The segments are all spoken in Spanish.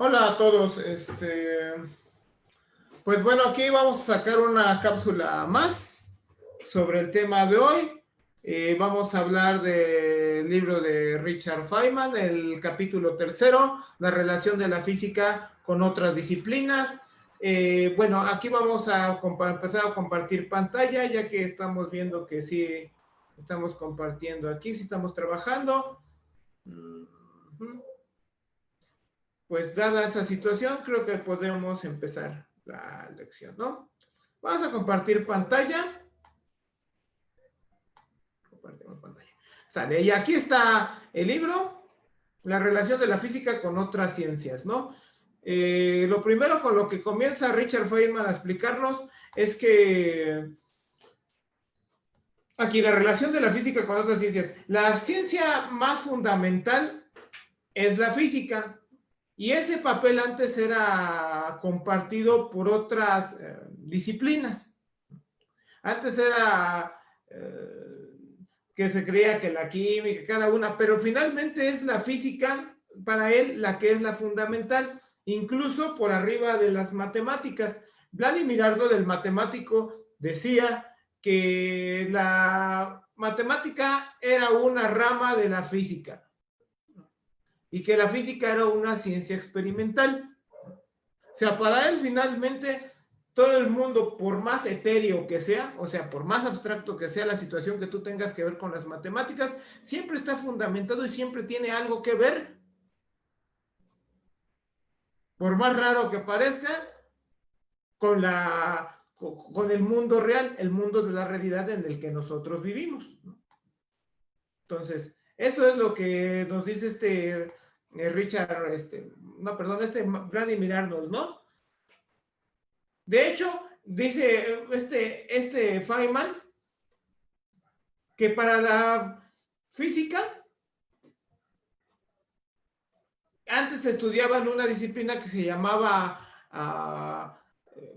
Hola a todos. Pues bueno, aquí vamos a sacar una cápsula más sobre el tema de hoy. Vamos a hablar del libro de Richard Feynman, el capítulo tercero, la relación de la física con otras disciplinas. Bueno, aquí vamos a empezar a compartir pantalla, ya que estamos viendo que sí estamos compartiendo aquí, sí estamos trabajando. Pues dada esa situación, creo que podemos empezar la lección, ¿no? Vamos a compartir pantalla. Compartimos pantalla. Sale, y aquí está el libro, la relación de la física con otras ciencias, ¿no? Lo primero con lo que comienza Richard Feynman a explicarnos es que aquí la relación de la física con otras ciencias. La ciencia más fundamental es la física. Y ese papel antes era compartido por otras disciplinas. Antes era que se creía que la química, cada una, pero finalmente es la física para él la que es la fundamental, incluso por arriba de las matemáticas. Vladimir Arnold, el matemático, decía que la matemática era una rama de la física y que la física era una ciencia experimental. O sea, para él finalmente todo el mundo, por más etéreo que sea, o sea, por más abstracto que sea la situación que tú tengas que ver con las matemáticas, siempre está fundamentado y siempre tiene algo que ver, por más raro que parezca, con el mundo real, el mundo de la realidad en el que nosotros vivimos. Entonces, eso es lo que nos dice Richard, no, perdón, Vladimir Arnold, ¿no? De hecho, dice Feynman que para la física antes estudiaban una disciplina que se llamaba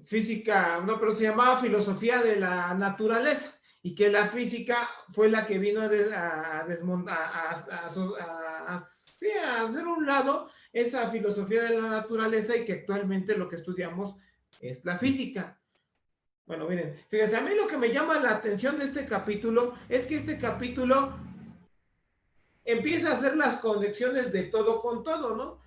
física, no, pero se llamaba filosofía de la naturaleza y que la física fue la que vino sí, a hacer un lado esa filosofía de la naturaleza y que actualmente lo que estudiamos es la física. Bueno, miren, fíjense, a mí lo que me llama la atención de este capítulo es que este capítulo empieza a hacer las conexiones de todo con todo, ¿no?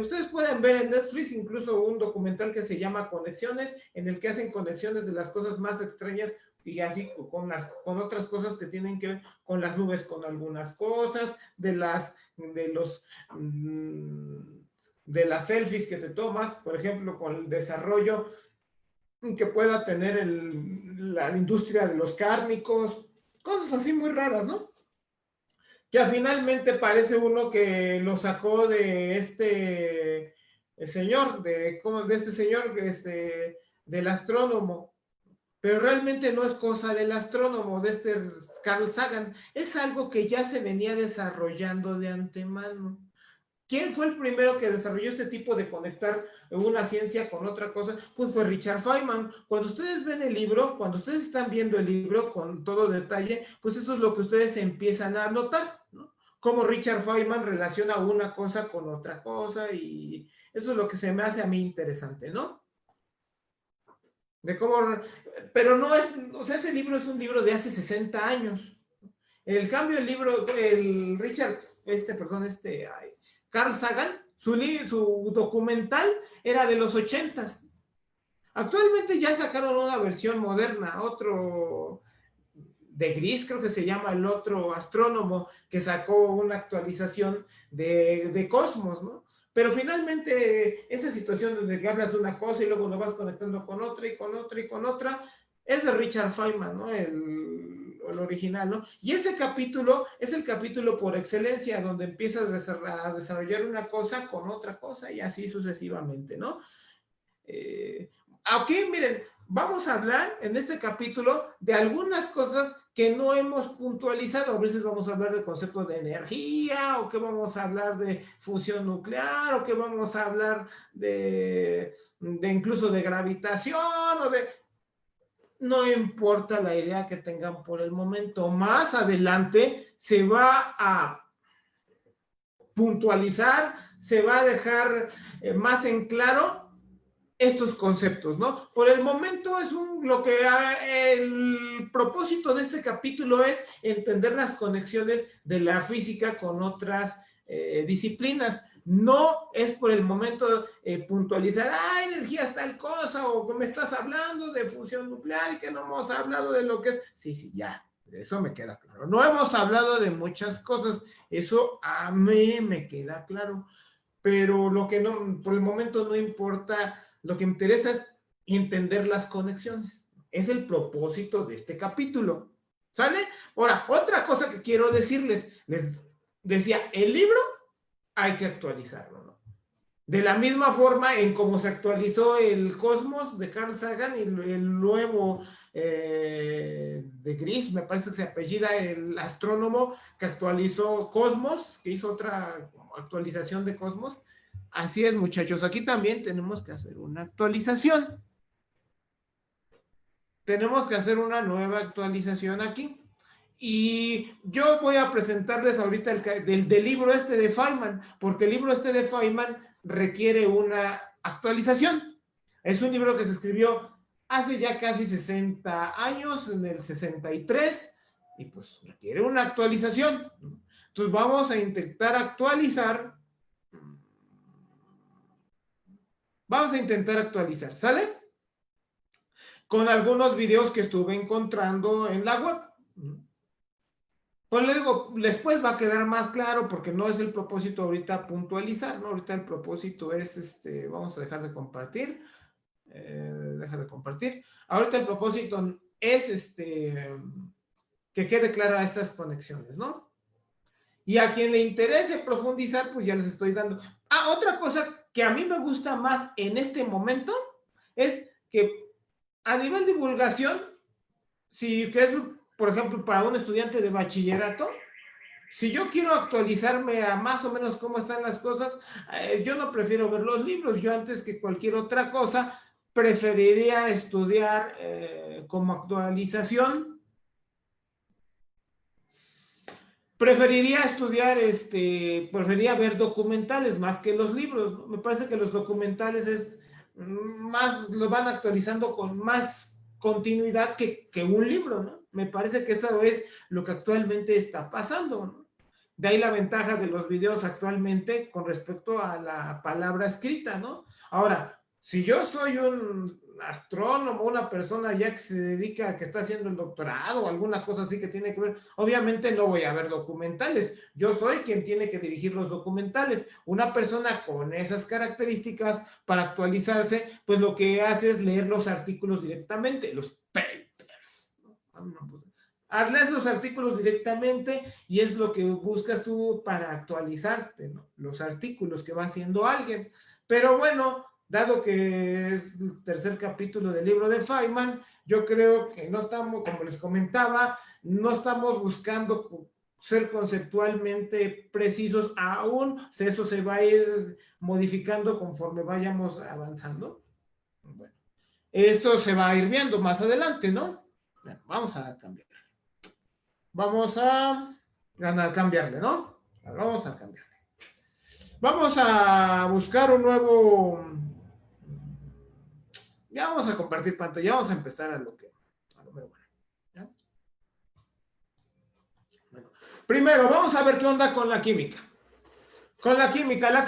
Ustedes pueden ver en Netflix incluso un documental que se llama Conexiones, en el que hacen conexiones de las cosas más extrañas y así con otras cosas que tienen que ver con las nubes, con algunas cosas, de las selfies que te tomas, por ejemplo, con el desarrollo que pueda tener la industria de los cárnicos, cosas así muy raras, ¿no? Ya finalmente parece uno que lo sacó de señor, del astrónomo, pero realmente no es cosa del astrónomo, de Carl Sagan, es algo que ya se venía desarrollando de antemano. ¿Quién fue el primero que desarrolló este tipo de conectar una ciencia con otra cosa? Pues fue Richard Feynman. Cuando ustedes ven el libro, cuando ustedes están viendo el libro con todo detalle, pues eso es lo que ustedes empiezan a notar, ¿no? Cómo Richard Feynman relaciona una cosa con otra cosa y eso es lo que se me hace a mí interesante, ¿no? De cómo, pero no es, o sea, ese libro es un libro de hace 60 años. El cambio, Carl Sagan, su documental era de los 80s. Actualmente ya sacaron una versión moderna, otro de Gris, creo que se llama el otro astrónomo, que sacó una actualización de Cosmos, ¿no? Pero finalmente esa situación donde hablas de una cosa y luego lo vas conectando con otra y con otra y con otra, es de Richard Feynman, ¿no? El original, ¿no? Y ese capítulo es el capítulo por excelencia, donde empiezas a desarrollar una cosa con otra cosa y así sucesivamente, ¿no? Aquí, miren, vamos a hablar en este capítulo de algunas cosas que no hemos puntualizado. A veces vamos a hablar del concepto de energía, o que vamos a hablar de fusión nuclear, o que vamos a hablar de incluso de gravitación, o de... No importa la idea que tengan por el momento. Más adelante se va a puntualizar, se va a dejar más en claro estos conceptos, ¿no? Por el momento es el propósito de este capítulo es entender las conexiones de la física con otras disciplinas. No es por el momento puntualizar, energía tal cosa, o que me estás hablando de fusión nuclear y que no hemos hablado de lo que es. Sí, ya, eso me queda claro. No hemos hablado de muchas cosas, eso a mí me queda claro, pero lo que no, por el momento no importa. Lo que me interesa es entender las conexiones. Es el propósito de este capítulo. ¿Sale? Ahora, otra cosa que quiero decirles. Les decía, el libro hay que actualizarlo, ¿no? De la misma forma en cómo se actualizó el Cosmos de Carl Sagan y el nuevo de Gris, me parece que se apellida el astrónomo que actualizó Cosmos, que hizo otra actualización de Cosmos. Así es, muchachos, aquí también tenemos que hacer una actualización. Tenemos que hacer una nueva actualización aquí. Y yo voy a presentarles ahorita del libro este de Feynman, porque el libro este de Feynman requiere una actualización. Es un libro que se escribió hace ya casi 60 años, en el 63, y pues requiere una actualización. Entonces vamos a intentar actualizar. Vamos a intentar actualizar, ¿sale? Con algunos videos que estuve encontrando en la web. Pues les digo, después va a quedar más claro porque no es el propósito ahorita puntualizar, ¿no? Ahorita el propósito es, vamos a dejar de compartir. Deja de compartir. Ahorita el propósito es, que quede clara estas conexiones, ¿no? Y a quien le interese profundizar, pues ya les estoy dando. Otra cosa que a mí me gusta más en este momento es que a nivel divulgación, si que es, por ejemplo, para un estudiante de bachillerato, si yo quiero actualizarme a más o menos cómo están las cosas, yo no prefiero ver los libros. Yo antes que cualquier otra cosa, preferiría estudiar como actualización. Preferiría estudiar, preferiría ver documentales más que los libros, ¿no? Me parece que los documentales es más, lo van actualizando con más continuidad que un libro, ¿no? Me parece que eso es lo que actualmente está pasando, ¿no? De ahí la ventaja de los videos actualmente con respecto a la palabra escrita, ¿no? Ahora, si yo soy un astrónomo, una persona ya que se dedica, que está haciendo el doctorado o alguna cosa así que tiene que ver, obviamente no voy a ver documentales. Yo soy quien tiene que dirigir los documentales. Una persona con esas características para actualizarse, pues lo que hace es leer los artículos directamente, los papers. Lees los artículos directamente y es lo que buscas tú para actualizarte, ¿no? Los artículos que va haciendo alguien. Pero bueno, dado que es el tercer capítulo del libro de Feynman, yo creo que no estamos, como les comentaba, no estamos buscando ser conceptualmente precisos aún, eso se va a ir modificando conforme vayamos avanzando. Bueno, eso se va a ir viendo más adelante, ¿no? Bueno, vamos a cambiar. Vamos a cambiarle, ¿no? Vamos a cambiarle. Vamos a buscar un nuevo. Ya vamos a compartir pantalla. Vamos a empezar a lo bueno. ¿Ya? Bueno, primero, vamos a ver qué onda con la química. Con la química la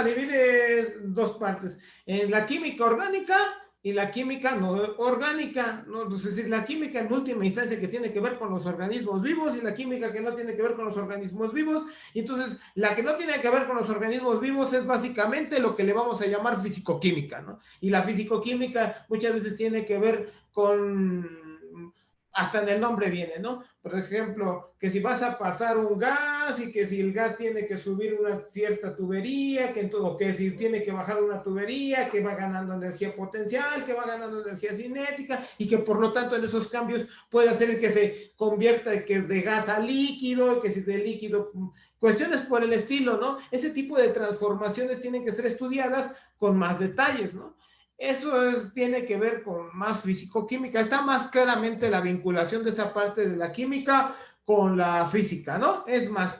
divide en dos partes. En la química orgánica y la química no orgánica, ¿no? Es decir, la química en última instancia que tiene que ver con los organismos vivos y la química que no tiene que ver con los organismos vivos. Y entonces, la que no tiene que ver con los organismos vivos es básicamente lo que le vamos a llamar fisicoquímica, ¿no? Y la fisicoquímica muchas veces tiene que ver con, hasta en el nombre viene, ¿no? Por ejemplo, que si vas a pasar un gas y que si el gas tiene que subir una cierta tubería, o que si tiene que bajar una tubería, que va ganando energía potencial, que va ganando energía cinética y que por lo tanto en esos cambios puede hacer que se convierta de gas a líquido, que si de líquido, cuestiones por el estilo, ¿no? Ese tipo de transformaciones tienen que ser estudiadas con más detalles, ¿no? Eso tiene que ver con más fisicoquímica. Está más claramente la vinculación de esa parte de la química con la física, ¿no? Es más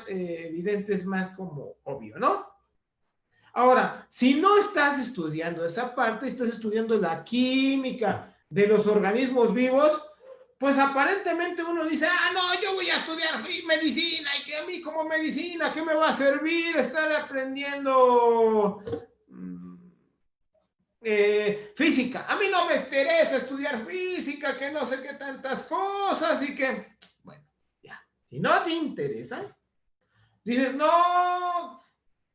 evidente, es más como obvio, ¿no? Ahora, si no estás estudiando esa parte, estás estudiando la química de los organismos vivos, pues aparentemente uno dice, no, yo voy a estudiar medicina, y que a mí como medicina, ¿qué me va a servir estar aprendiendo física? A mí no me interesa estudiar física, que no sé qué tantas cosas y que, bueno, ya, si no te interesa, dices, no,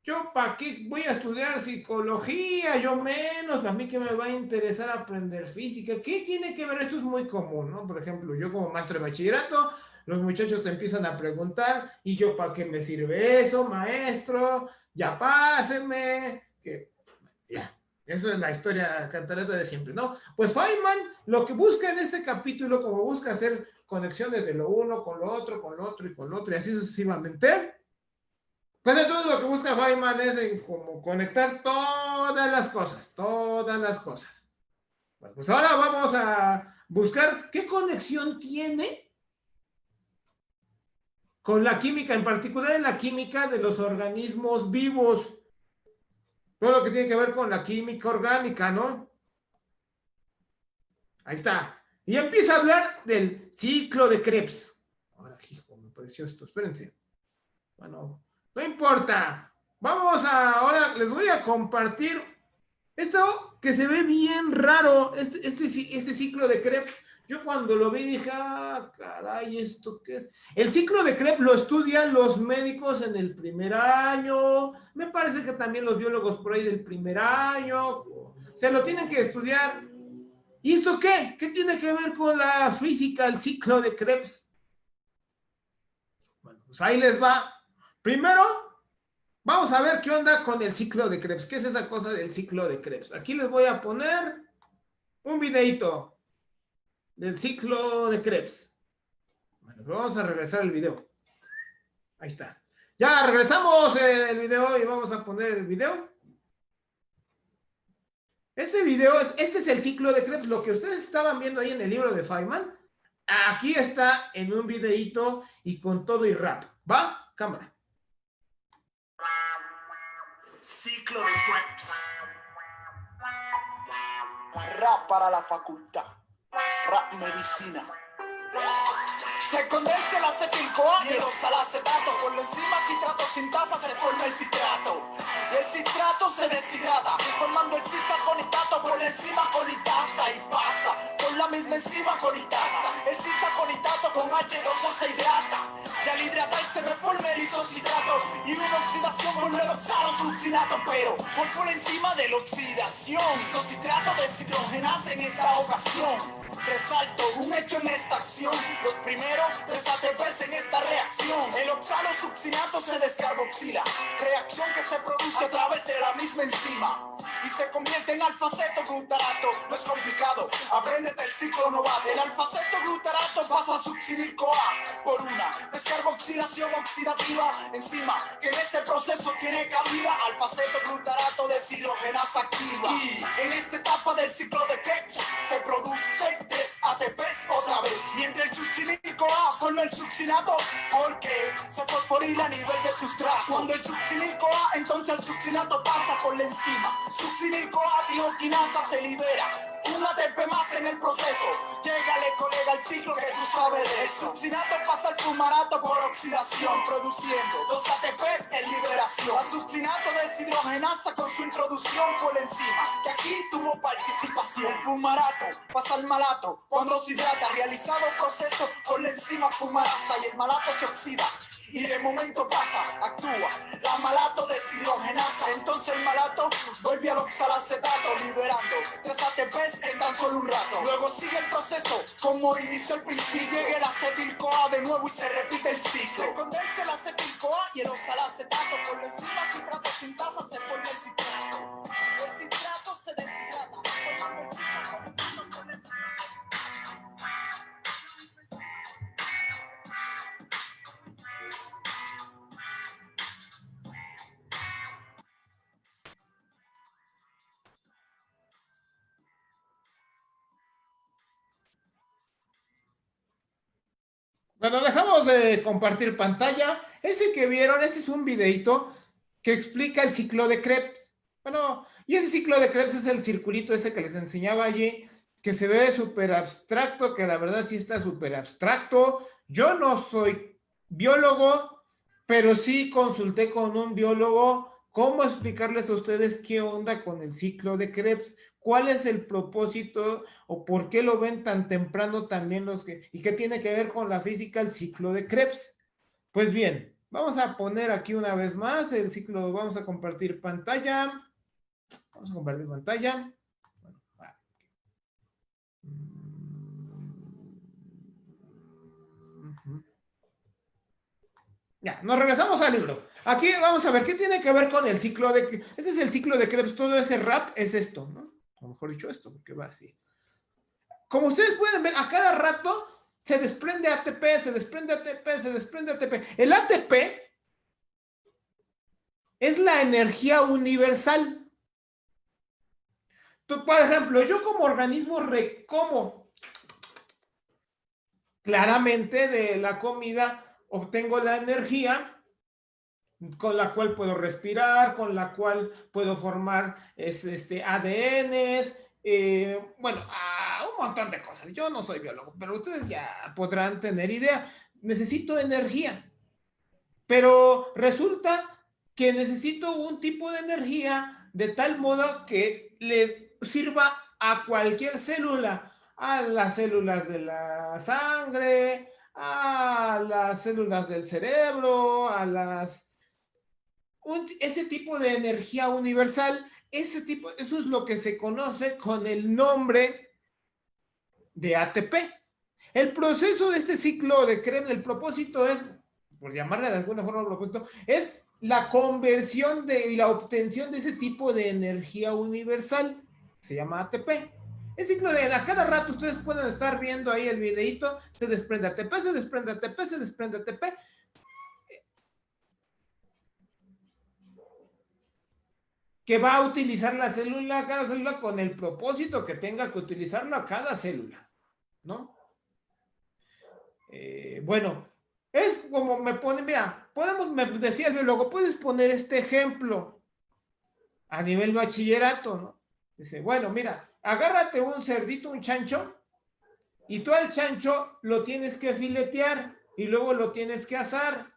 yo para qué voy a estudiar psicología, yo menos, a mí que me va a interesar aprender física. ¿Qué tiene que ver? Esto es muy común, ¿no? Por ejemplo, yo como maestro de bachillerato, los muchachos te empiezan a preguntar, ¿y yo para qué me sirve eso, maestro? Ya pásenme, que ya. Eso es la historia cantareta de siempre, ¿no? Pues Feynman lo que busca en este capítulo, como busca hacer conexiones de lo uno con lo otro, con lo otro y con lo otro, y así sucesivamente, pues entonces lo que busca Feynman es en como conectar todas las cosas, todas las cosas. Bueno, pues ahora vamos a buscar qué conexión tiene con la química, en particular en la química de los organismos vivos. Todo lo que tiene que ver con la química orgánica, ¿no? Ahí está. Y empieza a hablar del ciclo de Krebs. Ahora, hijo, me pareció esto. Espérense. Bueno, no importa. Ahora les voy a compartir esto que se ve bien raro, este ciclo de Krebs. Yo cuando lo vi dije, caray, ¿esto qué es? El ciclo de Krebs lo estudian los médicos en el primer año, me parece que también los biólogos por ahí del primer año, se lo tienen que estudiar. ¿Y esto qué? ¿Qué tiene que ver con la física, el ciclo de Krebs? Bueno, pues ahí les va. Primero, vamos a ver qué onda con el ciclo de Krebs. ¿Qué es esa cosa del ciclo de Krebs? Aquí les voy a poner un videito del ciclo de Krebs. Bueno, pues vamos a regresar el video. Ahí está. Ya regresamos el video y vamos a poner el video. Este es el ciclo de Krebs. Lo que ustedes estaban viendo ahí en el libro de Feynman, aquí está en un videito y con todo y rap. ¿Va? Cámara. Ciclo de Krebs. Rap para la facultad. Rap medicina. Se condensa el acetilcoa y el oxalacetato. Por la enzima citrato sintasa se forma el citrato. Y el citrato se deshidrata, formando el cisaconitato por la enzima conitasa. Y pasa por la misma enzima conitasa. El cisaconitato con H2O se hidrata. Y al hidratarse reforma el isocitrato. Y una oxidación por el oxalosuccinato. Pero por encima de la oxidación, isocitrato deshidrogenasa en esta ocasión. Resalto un hecho en esta acción. Los primeros 3 ATPs en esta reacción. El oxalosuccinato se descarboxila, reacción que se produce a través de la misma enzima y se convierte en alfa-cetoglutarato. No es complicado, apréndete el ciclo novato. El alfa-cetoglutarato pasa a succinil-CoA por una descarboxilación oxidativa enzima que en este proceso tiene cabida. Alfa-cetoglutarato deshidrogenasa activa. Y en esta etapa del ciclo de Krebs se produce 3 ATPs otra vez. Y entre el succinil-CoA forma el succinato porque se fosforila a nivel de sustrato. Cuando el succinil-CoA, entonces el succinato pasa por la enzima. Succinil-CoA dioquinasa se libera. Un ATP más en el proceso. Llégale, colega, al ciclo que tú sabes de eso. El succinato pasa al fumarato por oxidación, produciendo 2 ATPs en liberación. La succinato deshidrogenasa con su introducción por la enzima, que aquí tuvo participación. El fumarato pasa al malato cuando se hidrata, realizado proceso por la enzima fumarasa y el malato se oxida. Y de momento pasa, actúa la malato deshidrogenasa. Entonces el malato vuelve al oxalacetato, liberando 3 ATPs en tan solo un rato. Luego sigue el proceso como inició el principio. Llega el acetil-CoA de nuevo y se repite el ciclo. Se condensa el acetil-CoA y el oxalacetato. Por la enzima citrato sintasa se forma el citrato. El citrato se deshidrata, formando el cisaconitato con el Bueno, dejamos de compartir pantalla. Ese que vieron, ese es un videito que explica el ciclo de Krebs. Bueno, y ese ciclo de Krebs es el circulito ese que les enseñaba allí, que se ve súper abstracto, que la verdad sí está súper abstracto. Yo no soy biólogo, pero sí consulté con un biólogo cómo explicarles a ustedes qué onda con el ciclo de Krebs, cuál es el propósito o por qué lo ven tan temprano también los que, y qué tiene que ver con la física el ciclo de Krebs. Pues bien, vamos a poner aquí una vez más el ciclo, vamos a compartir pantalla. Vamos a compartir pantalla. Bueno, va. Ya, nos regresamos al libro. Aquí vamos a ver qué tiene que ver con el ciclo de... Ese es el ciclo de Krebs, todo ese rap es esto, ¿no? O mejor dicho esto, porque va así. Como ustedes pueden ver, a cada rato se desprende ATP, se desprende ATP, se desprende ATP. El ATP es la energía universal. Tú, por ejemplo, yo como organismo recomo claramente de la comida, obtengo la energía con la cual puedo respirar, con la cual puedo formar ADNs, bueno, un montón de cosas. Yo no soy biólogo, pero ustedes ya podrán tener idea. Necesito energía, pero resulta que necesito un tipo de energía de tal modo que les sirva a cualquier célula, a las células de la sangre, a las células del cerebro, a las ese tipo de energía universal, eso es lo que se conoce con el nombre de ATP. El proceso de este ciclo de Krebs, el propósito es, por llamarle de alguna forma propósito, es la conversión y la obtención de ese tipo de energía universal. Se llama ATP. El ciclo de a cada rato ustedes pueden estar viendo ahí el videito, se desprende ATP, se desprende ATP, se desprende ATP. Que va a utilizar la célula, cada célula con el propósito que tenga que utilizarla cada célula, ¿no? Bueno, es como me pone, mira, me decía el biólogo, puedes poner este ejemplo a nivel bachillerato, ¿no? Dice, bueno, mira, agárrate un cerdito, un chancho, y tú al chancho lo tienes que filetear y luego lo tienes que asar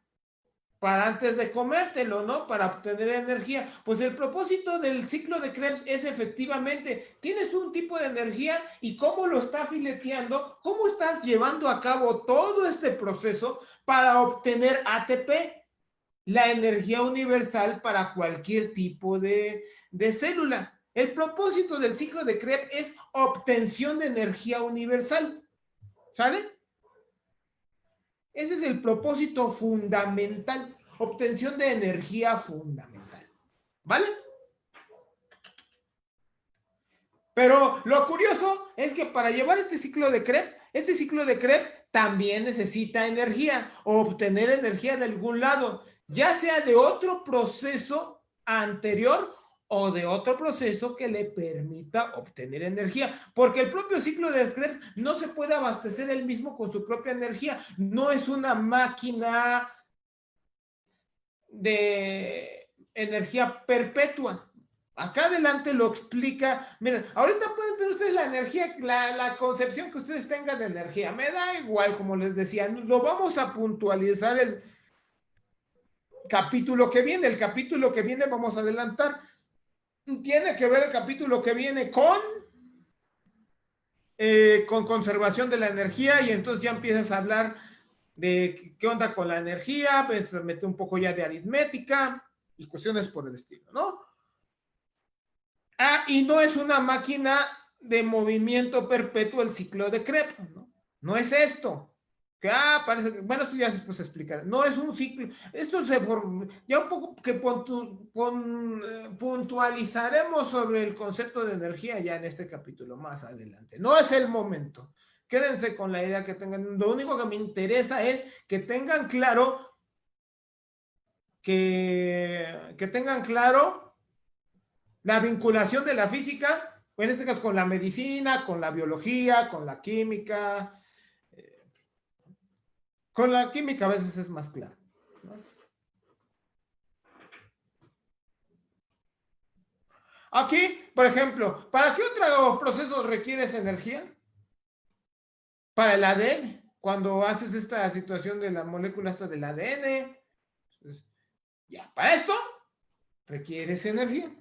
para antes de comértelo, ¿no? Para obtener energía. Pues el propósito del ciclo de Krebs es efectivamente, tienes un tipo de energía y cómo lo está fileteando, cómo estás llevando a cabo todo este proceso para obtener ATP, la energía universal para cualquier tipo de célula. El propósito del ciclo de Krebs es obtención de energía universal, ¿sale? Ese es el propósito fundamental, obtención de energía fundamental, ¿vale? Pero lo curioso es que para llevar este ciclo de Krebs también necesita energía o obtener energía de algún lado, ya sea de otro proceso anterior o de otro proceso que le permita obtener energía, porque el propio ciclo de Krebs no se puede abastecer él mismo con su propia energía, no es una máquina de energía perpetua. Acá adelante lo explica. Miren, ahorita pueden tener ustedes la energía, la concepción que ustedes tengan de energía. Me da igual, como les decía, lo vamos a puntualizar el capítulo que viene. El capítulo que viene vamos a adelantar. Tiene que ver el capítulo que viene con conservación de la energía y entonces ya empiezas a hablar de qué onda con la energía, pues mete un poco ya de aritmética y cuestiones por el estilo, ¿no? Y no es una máquina de movimiento perpetuo el ciclo de Krebs, ¿no? No es esto. Que, parece que, bueno, esto ya después se explicará. No es un ciclo. Esto ya un poco que puntualizaremos sobre el concepto de energía ya en este capítulo más adelante. No es el momento. Quédense con la idea que tengan. Lo único que me interesa es que tengan claro que tengan claro la vinculación de la física, en este caso con la medicina, con la biología, con la química. Con la química a veces es más claro, ¿no? Aquí, por ejemplo, ¿para qué otros procesos requieres energía? Para el ADN, cuando haces esta situación de la molécula esta del ADN, pues, ya, para esto requieres energía,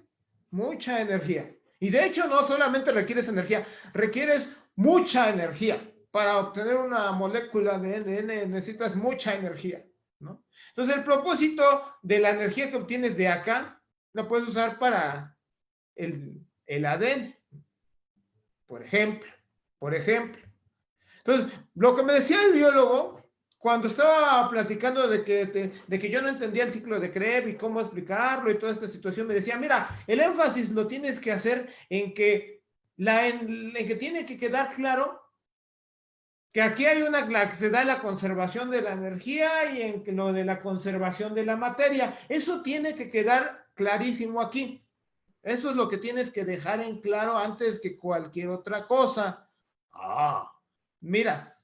mucha energía. Y de hecho no solamente requieres energía, requieres mucha energía. Para obtener una molécula de ADN necesitas mucha energía, ¿no? Entonces el propósito de la energía que obtienes de acá, la puedes usar para el ADN, por ejemplo, por ejemplo. Entonces, lo que me decía el biólogo, cuando estaba platicando de que yo no entendía el ciclo de Krebs y cómo explicarlo y toda esta situación, me decía, mira, el énfasis lo tienes que hacer en que, en que tiene que quedar claro que aquí hay la que se da la conservación de la energía y en que lo de la conservación de la materia. Eso tiene que quedar clarísimo aquí. Eso es lo que tienes que dejar en claro antes que cualquier otra cosa. Mira,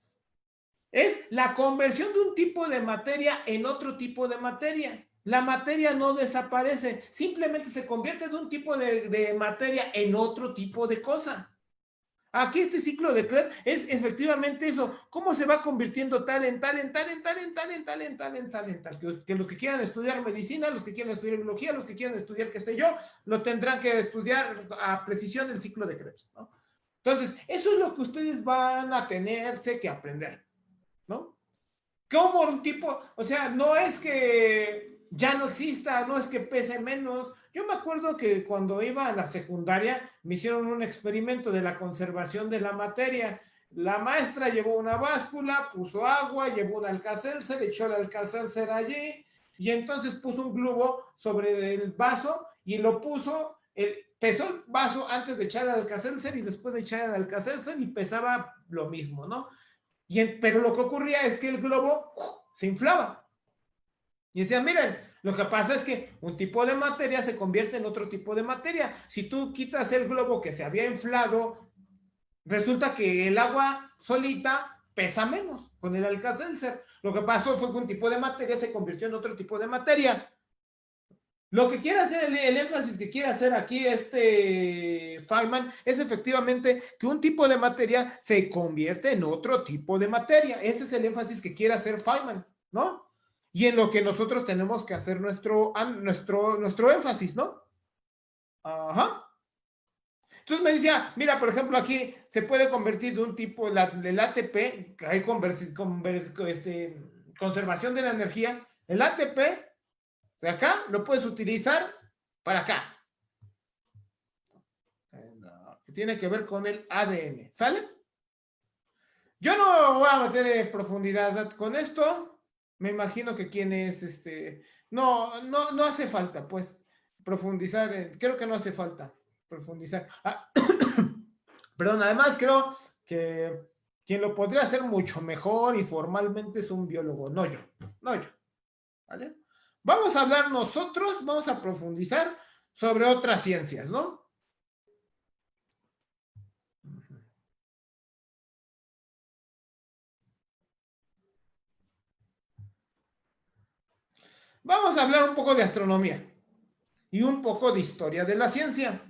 es la conversión de un tipo de materia en otro tipo de materia. La materia no desaparece, simplemente se convierte de un tipo de materia en otro tipo de cosa. Aquí este ciclo de Krebs es efectivamente eso, cómo se va convirtiendo tal en tal, en tal, en tal, en tal, en tal, en tal, en tal, en tal, que los que quieran estudiar medicina, los que quieran estudiar biología, los que quieran estudiar qué sé yo, lo tendrán que estudiar a precisión el ciclo de Krebs, ¿no? Entonces, eso es lo que ustedes van a tenerse que aprender, ¿no? ¿Cómo un tipo? O sea, no es que ya no exista, no es que pese menos. Yo me acuerdo que cuando iba a la secundaria me hicieron un experimento de la conservación de la materia. La maestra llevó una báscula, puso agua, llevó un Alka-Seltzer, echó el Alka-Seltzer allí y entonces puso un globo sobre el vaso y lo puso, pesó el vaso antes de echar el Alka-Seltzer y después de echar el Alka-Seltzer y pesaba lo mismo, ¿no? Pero lo que ocurría es que el globo se inflaba. Y decían, miren, lo que pasa es que un tipo de materia se convierte en otro tipo de materia. Si tú quitas el globo que se había inflado, resulta que el agua solita pesa menos con el Alka-Seltzer. Lo que pasó fue que un tipo de materia se convirtió en otro tipo de materia. Lo que quiere hacer, el énfasis que quiere hacer aquí Feynman es efectivamente que un tipo de materia se convierte en otro tipo de materia. Ese es el énfasis que quiere hacer Feynman, ¿no? Y en lo que nosotros tenemos que hacer nuestro énfasis, ¿no? Ajá. Entonces me decía, mira, por ejemplo, aquí se puede convertir de un tipo, el ATP, que hay conservación de la energía, el ATP de acá lo puedes utilizar para acá. Que tiene que ver con el ADN. ¿Sale? Yo no voy a meter en profundidad con esto. Me imagino que quienes, no hace falta, pues, profundizar. Creo que no hace falta profundizar. Perdón, además creo que quien lo podría hacer mucho mejor y formalmente es un biólogo, no yo, no yo. ¿Vale? Vamos a hablar nosotros, vamos a profundizar sobre otras ciencias, ¿no? Vamos a hablar un poco de astronomía y un poco de historia de la ciencia.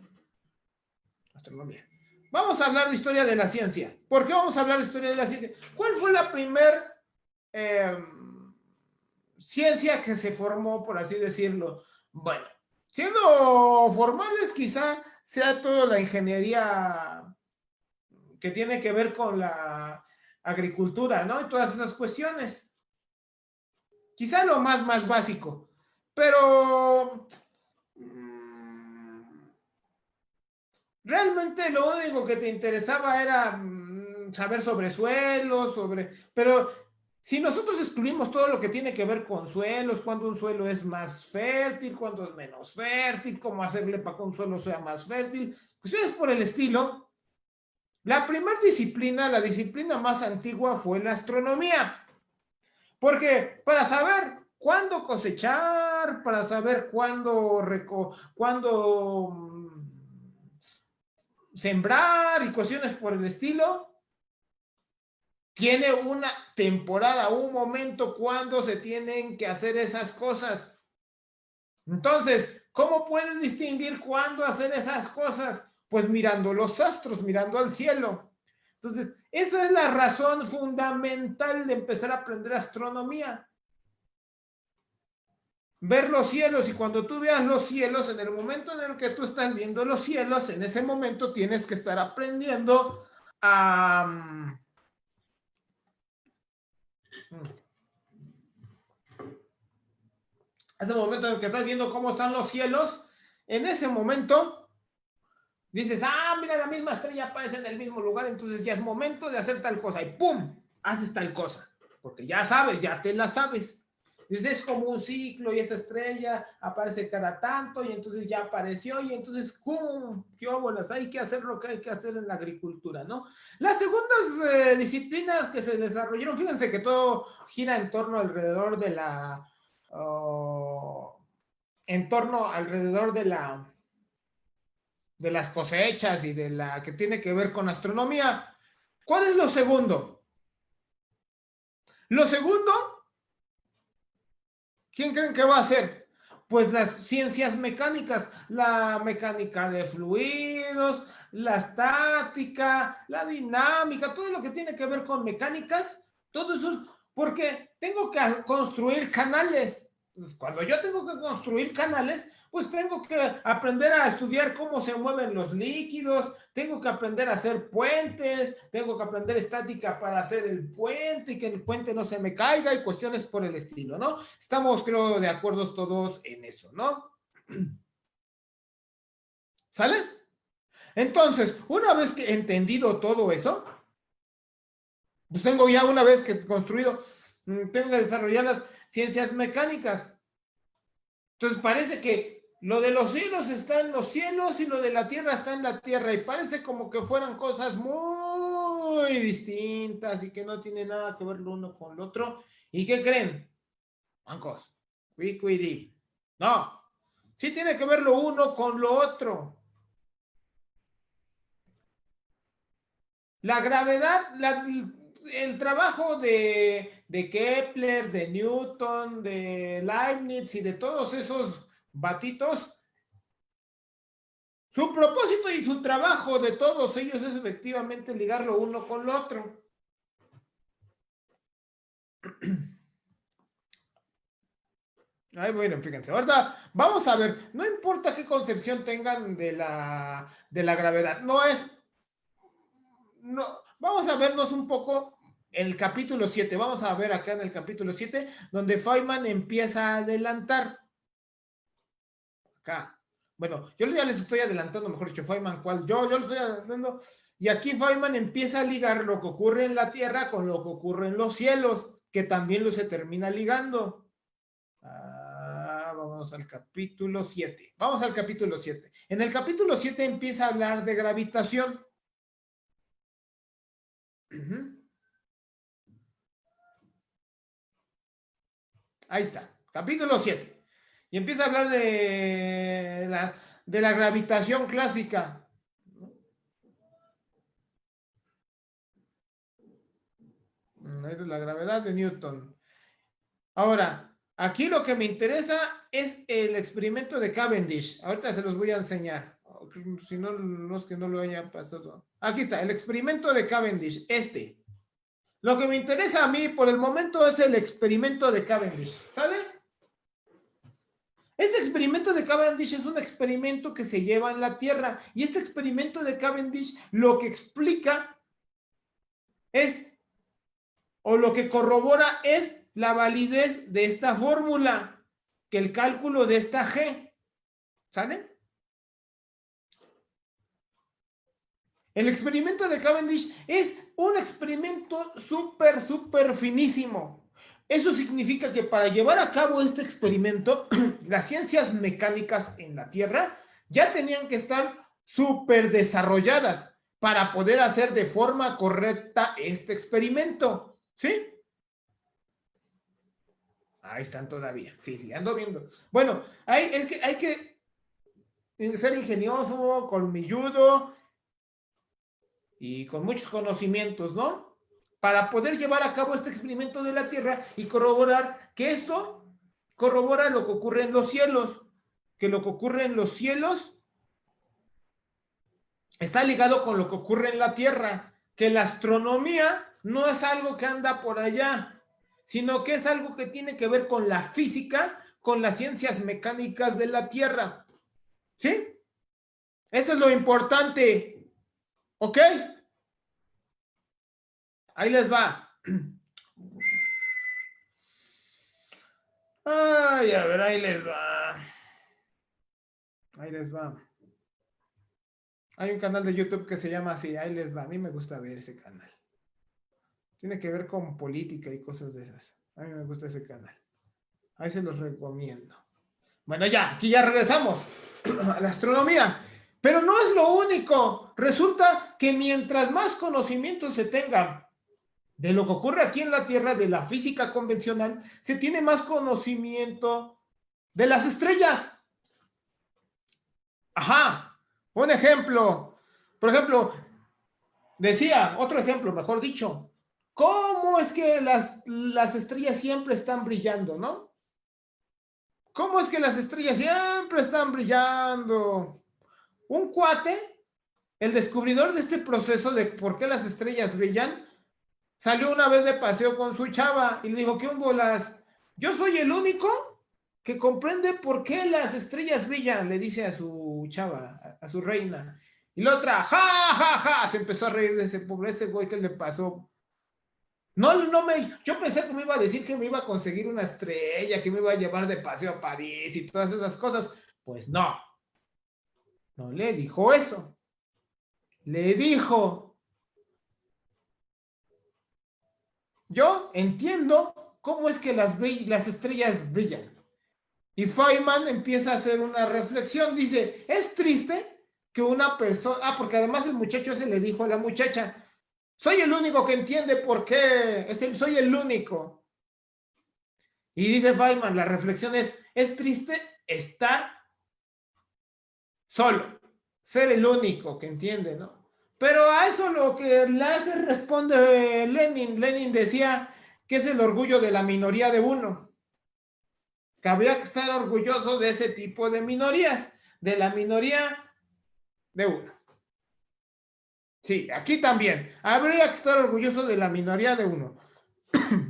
Astronomía. Vamos a hablar de historia de la ciencia. ¿Por qué vamos a hablar de historia de la ciencia? ¿Cuál fue la primera ciencia que se formó, por así decirlo? Bueno, siendo formales, quizá sea toda la ingeniería que tiene que ver con la agricultura, ¿no? Y todas esas cuestiones. Quizá lo más básico. Pero realmente lo único que te interesaba era saber sobre suelos, pero si nosotros excluimos todo lo que tiene que ver con suelos, cuando un suelo es más fértil, cuando es menos fértil, cómo hacerle para que un suelo sea más fértil, cuestiones por el estilo, la primera disciplina, la disciplina más antigua fue la astronomía. Porque para saber cuándo cosechar, para saber cuándo sembrar y cuestiones por el estilo, tiene una temporada, un momento cuando se tienen que hacer esas cosas. Entonces, ¿cómo puedes distinguir cuándo hacer esas cosas? Pues mirando los astros, mirando al cielo. Entonces, esa es la razón fundamental de empezar a aprender astronomía. Ver los cielos, y cuando tú veas los cielos, en el momento en el que tú estás viendo los cielos, en ese momento tienes que estar aprendiendo a... ese momento en el que estás viendo cómo están los cielos, en ese momento dices, mira, la misma estrella aparece en el mismo lugar, entonces ya es momento de hacer tal cosa, y ¡pum! Haces tal cosa, porque ya sabes, ya te la sabes. Es como un ciclo, y esa estrella aparece cada tanto, y entonces ya apareció, y entonces, ¡pum! ¡Qué óbolas! Hay que hacer lo que hay que hacer en la agricultura, ¿no? Las segundas disciplinas que se desarrollaron, fíjense que todo gira en torno alrededor de la... alrededor de las cosechas y de la que tiene que ver con astronomía. ¿Cuál es lo segundo? Lo segundo, ¿quién creen que va a ser? Pues las ciencias mecánicas, la mecánica de fluidos, la estática, la dinámica, todo lo que tiene que ver con mecánicas, todo eso, porque tengo que construir canales. Entonces, cuando yo tengo que construir canales, pues tengo que aprender a estudiar cómo se mueven los líquidos, tengo que aprender a hacer puentes, tengo que aprender estática para hacer el puente y que el puente no se me caiga y cuestiones por el estilo, ¿no? Estamos, creo, de acuerdo todos en eso, ¿no? ¿Sale? Entonces, una vez que he entendido todo eso, pues tengo ya una vez que construido, tengo que desarrollar las ciencias mecánicas. Entonces parece que lo de los cielos está en los cielos y lo de la tierra está en la tierra, y parece como que fueran cosas muy distintas y que no tienen nada que ver lo uno con lo otro. ¿Y qué creen? Bancos, no, sí tiene que ver lo uno con lo otro. La gravedad, el trabajo de Kepler, de Newton, de Leibniz y de todos esos batitos, su propósito y su trabajo de todos ellos es efectivamente ligar lo uno con lo otro. Ay, bueno, fíjense, ahorita vamos a ver, no importa qué concepción tengan de la gravedad, vamos a vernos un poco el capítulo 7, vamos a ver acá en el capítulo 7, donde Feynman empieza a adelantar. Acá. Bueno, yo ya les estoy adelantando, mejor dicho, Feynman, ¿cuál? Yo lo estoy adelantando. Y aquí Feynman empieza a ligar lo que ocurre en la Tierra con lo que ocurre en los cielos, que también lo se termina ligando. Vamos al capítulo 7. Vamos al capítulo 7. En el capítulo 7 empieza a hablar de gravitación. Ahí está, capítulo 7. Y empieza a hablar de la gravitación clásica. Es la gravedad de Newton. Ahora, aquí lo que me interesa es el experimento de Cavendish. Ahorita se los voy a enseñar. Si no, no es que no lo haya pasado. Aquí está, el experimento de Cavendish, este. Lo que me interesa a mí por el momento es el experimento de Cavendish. ¿Sale? Este experimento de Cavendish es un experimento que se lleva en la Tierra. Y este experimento de Cavendish lo que explica es, o lo que corrobora es la validez de esta fórmula, que el cálculo de esta G. ¿Sale? El experimento de Cavendish es un experimento súper finísimo. Eso significa que para llevar a cabo este experimento, las ciencias mecánicas en la Tierra ya tenían que estar súper desarrolladas para poder hacer de forma correcta este experimento. ¿Sí? Ahí están todavía. Sí, ando viendo. Bueno, es que hay que ser ingenioso, colmilludo y con muchos conocimientos, ¿no? para poder llevar a cabo este experimento de la Tierra y corroborar que esto corrobora lo que ocurre en los cielos, que lo que ocurre en los cielos está ligado con lo que ocurre en la Tierra, que la astronomía no es algo que anda por allá, sino que es algo que tiene que ver con la física, con las ciencias mecánicas de la Tierra. ¿Sí? Eso es lo importante. ¿Ok? Ahí les va. Ay, a ver, ahí les va. Ahí les va. Hay un canal de YouTube que se llama así, ahí les va. A mí me gusta ver ese canal. Tiene que ver con política y cosas de esas. A mí me gusta ese canal. Ahí se los recomiendo. Bueno, ya, aquí ya regresamos a la astronomía. Pero no es lo único. Resulta que mientras más conocimiento se tenga de lo que ocurre aquí en la Tierra, de la física convencional, se tiene más conocimiento de las estrellas. Ajá. Un ejemplo. Por ejemplo, decía, otro ejemplo, mejor dicho. ¿Cómo es que las estrellas siempre están brillando, no? ¿Cómo es que las estrellas siempre están brillando? Un cuate, el descubridor de este proceso de por qué las estrellas brillan, salió una vez de paseo con su chava y le dijo, ¿qué bolas? Yo soy el único que comprende por qué las estrellas brillan, le dice a su chava, a su reina. Y la otra, ja, ja, ja, se empezó a reír de ese pobre, ese güey que le pasó. Yo pensé que me iba a decir que me iba a conseguir una estrella, que me iba a llevar de paseo a París y todas esas cosas. Pues no. No le dijo eso. Le dijo, yo entiendo cómo es que las estrellas brillan. Y Feynman empieza a hacer una reflexión. Dice, es triste que una persona... porque además el muchacho se le dijo a la muchacha, soy el único que entiende por qué. Soy el único. Y dice Feynman, la reflexión es triste estar solo, ser el único que entiende, ¿no? Pero a eso lo que le hace responde Lenin. Lenin decía que es el orgullo de la minoría de uno. Que habría que estar orgulloso de ese tipo de minorías, de la minoría de uno. Sí, aquí también. Habría que estar orgulloso de la minoría de uno.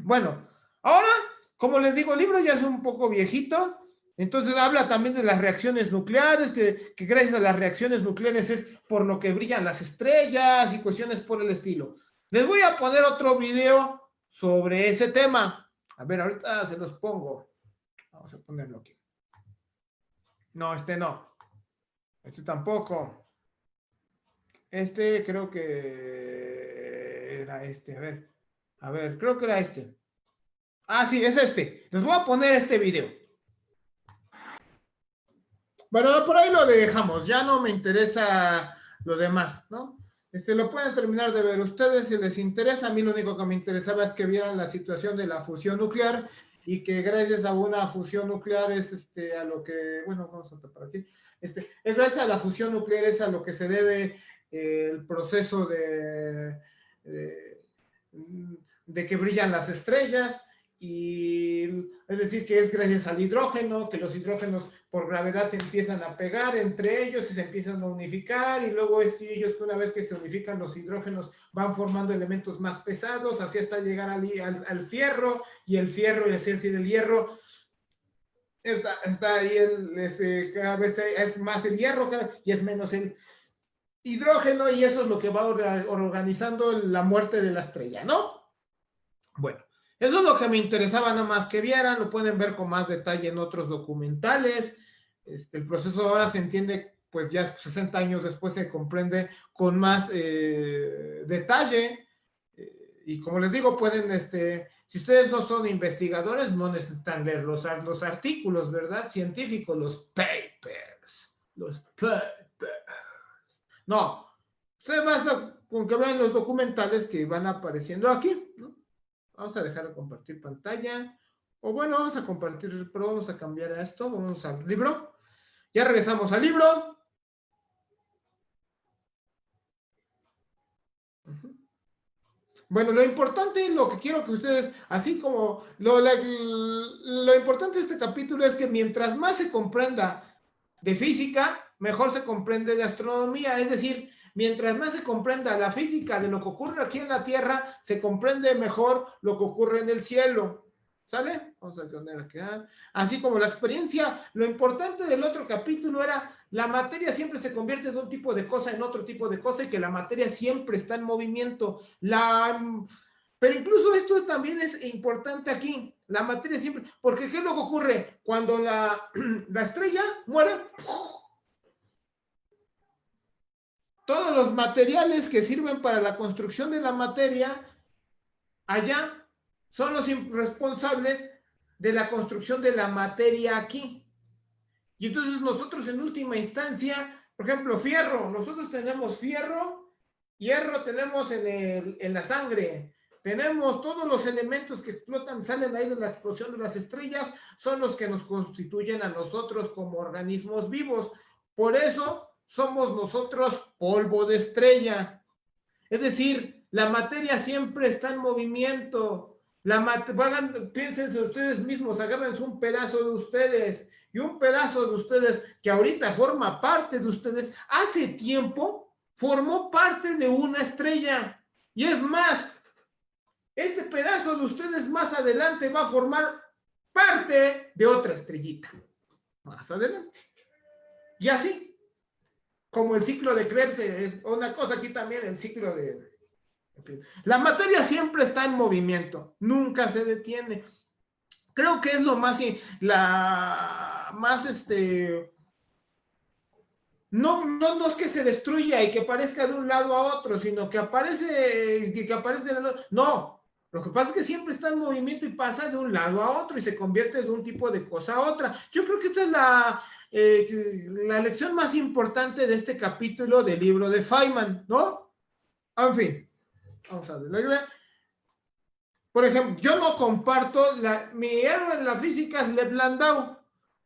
Bueno, ahora, como les digo, el libro ya es un poco viejito. Entonces habla también de las reacciones nucleares, que gracias a las reacciones nucleares es por lo que brillan las estrellas y cuestiones por el estilo. Les voy a poner otro video sobre ese tema. A ver, ahorita se los pongo. Vamos a ponerlo aquí. No, este no. Este tampoco. Este creo que era este. A ver, creo que era este. Ah, sí, es este. Les voy a poner este video. Bueno, por ahí lo dejamos, ya no me interesa lo demás, ¿no? Lo pueden terminar de ver ustedes si les interesa. A mí lo único que me interesaba es que vieran la situación de la fusión nuclear y que gracias a una fusión nuclear es a lo que, bueno, vamos a tapar aquí, es gracias a la fusión nuclear es a lo que se debe el proceso de que brillan las estrellas. Y es decir, que es gracias al hidrógeno, que los hidrógenos por gravedad se empiezan a pegar entre ellos y se empiezan a unificar, y luego ellos, una vez que se unifican los hidrógenos, van formando elementos más pesados, así hasta llegar al fierro, y el fierro y la esencia del hierro, está ahí, cada vez es más el hierro y es menos el hidrógeno, y eso es lo que va organizando la muerte de la estrella, ¿no? Bueno. Eso es lo que me interesaba nada más que vieran, lo pueden ver con más detalle en otros documentales. El proceso ahora se entiende, pues ya 60 años después se comprende con más detalle. Y como les digo, pueden, si ustedes no son investigadores, no necesitan leer los artículos, ¿verdad? Científicos, los papers. No, ustedes basta con que vean los documentales que van apareciendo aquí, ¿no? Vamos a dejar de compartir pantalla. O bueno, vamos a compartir, pero vamos a cambiar a esto. Vamos al libro. Ya regresamos al libro. Bueno, lo importante, lo que quiero que ustedes, así como lo importante de este capítulo es que mientras más se comprenda de física, mejor se comprende de astronomía. Es decir, mientras más se comprenda la física de lo que ocurre aquí en la Tierra, se comprende mejor lo que ocurre en el cielo. ¿Sale? Vamos a poner aquí. Así como la experiencia, lo importante del otro capítulo era la materia siempre se convierte de un tipo de cosa en otro tipo de cosa y que la materia siempre está en movimiento. Pero incluso esto también es importante aquí. La materia siempre, porque ¿qué es lo que ocurre? Cuando la estrella muere, todos los materiales que sirven para la construcción de la materia allá son los responsables de la construcción de la materia aquí. Y entonces nosotros en última instancia, por ejemplo, fierro, nosotros tenemos fierro, hierro tenemos en la sangre, tenemos todos los elementos que explotan, salen ahí de la explosión de las estrellas, son los que nos constituyen a nosotros como organismos vivos. Por eso somos nosotros polvo de estrella. Es decir, la materia siempre está en movimiento. Piénsense ustedes mismos, agárrense un pedazo de ustedes y un pedazo de ustedes que ahorita forma parte de ustedes, hace tiempo formó parte de una estrella. Y es más, este pedazo de ustedes más adelante va a formar parte de otra estrellita. Más adelante. Y así, como el ciclo de creerse, es una cosa aquí también, el ciclo de... En fin, la materia siempre está en movimiento, nunca se detiene. Creo que es lo más, no es que se destruya y que parezca de un lado a otro, sino que aparezca de el otro. No, lo que pasa es que siempre está en movimiento y pasa de un lado a otro y se convierte de un tipo de cosa a otra. Yo creo que esta es la lección más importante de este capítulo del libro de Feynman, ¿no? En fin. Vamos a ver. Por ejemplo, yo no comparto, mi héroe en la física es Lev Landau.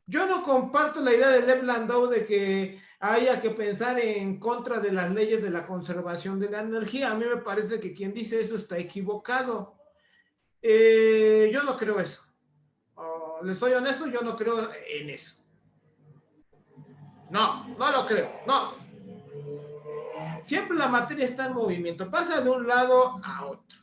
Yo no comparto la idea de Lev Landau de que haya que pensar en contra de las leyes de la conservación de la energía. A mí me parece que quien dice eso está equivocado. Yo no creo eso. Les soy honesto, yo no creo en eso. No lo creo, no. Siempre la materia está en movimiento, pasa de un lado a otro.